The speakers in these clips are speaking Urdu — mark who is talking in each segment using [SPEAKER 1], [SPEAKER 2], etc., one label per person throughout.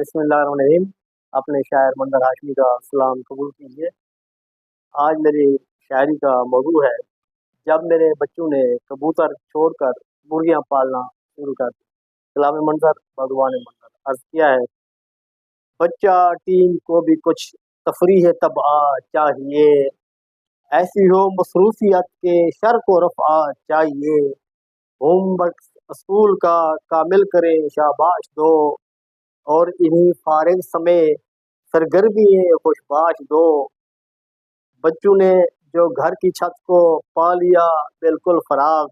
[SPEAKER 1] بسم اللہ الرحمن الرحیم۔ اپنے شاعر منظر ہاشمی کا سلام قبول کیجیے۔ آج میری شاعری کا موضوع ہے جب میرے بچوں نے کبوتر چھوڑ کر مرغیاں پالنا شروع کر دی۔ کلام منظر بھگوان منظر عرض کیا ہے، بچہ ٹیم کو بھی کچھ تفریح طبع چاہیے، ایسی ہو مصروفیت کے شر کو رفع چاہیے، ہوم ورک اسکول کا کامل کرے شاباش دو، اور انہی فارغ سمے سرگرمی خوشباش دو۔ بچوں نے جو گھر کی چھت کو پا لیا بالکل فراغ،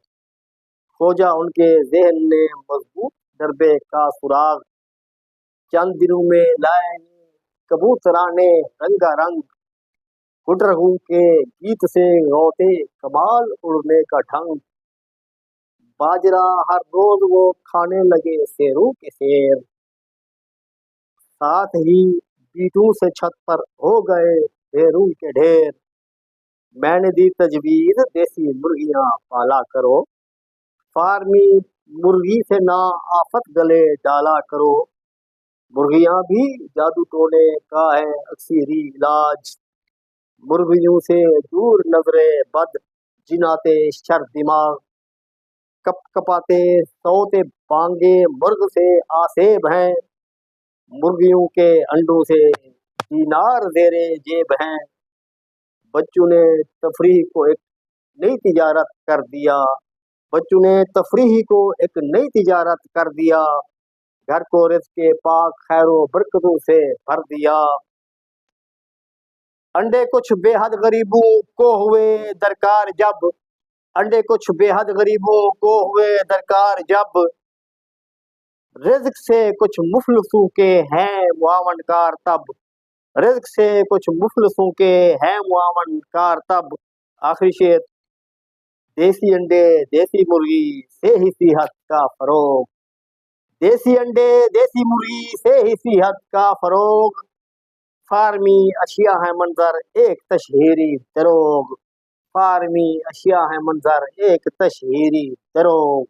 [SPEAKER 1] کھوجا ان کے ذہن نے مضبوط ڈربے کا سراغ، چند دنوں میں لائے کبوترانے رنگا رنگ، گڈرہوں کے گیت سے غوطے کمال اڑنے کا ڈھنگ، باجرہ ہر روز وہ کھانے لگے سیروں کے سیر، ساتھ ہی بیٹوں سے چھت پر ہو گئے ڈھیروں کے ڈھیر۔ میں نے دی تجویز دیسی مرغیاں پالا کرو، فارمی مرغی سے نہ آفت گلے ڈالا کرو، مرغیاں بھی جادو ٹونے کا ہے اکثیری علاج، مرغیوں سے دور نظرے بد جناتے شر دماغ، کپ کپاتے سوتے بانگے مرغ سے آسیب ہیں، مرغیوں کے انڈوں سے دینار زیرے جیب ہیں۔ بچوں نے تفریح کو ایک نئی تجارت کر دیا، بچوں نے تفریح کو ایک نئی تجارت کر دیا، گھر کو رزق کے پاک خیر و برکتوں سے بھر دیا۔ انڈے کچھ بے حد غریبوں کو ہوئے درکار جب، انڈے کچھ بے حد غریبوں کو ہوئے درکار جب، رزق سے کچھ مفلسوں کے ہیں معاون کار تب، رزق سے کچھ مفلسوں کے ہیں معاون کار تب۔ آخری شعر، دیسی انڈے دیسی مرغی سے ہی صحت کا فروغ، دیسی انڈے دیسی مرغی سے ہی صحت کا فروغ، فارمی اشیاء ہے منظر ایک تشہیری دروغ، فارمی اشیاء ہے منظر ایک تشہیری دروغ۔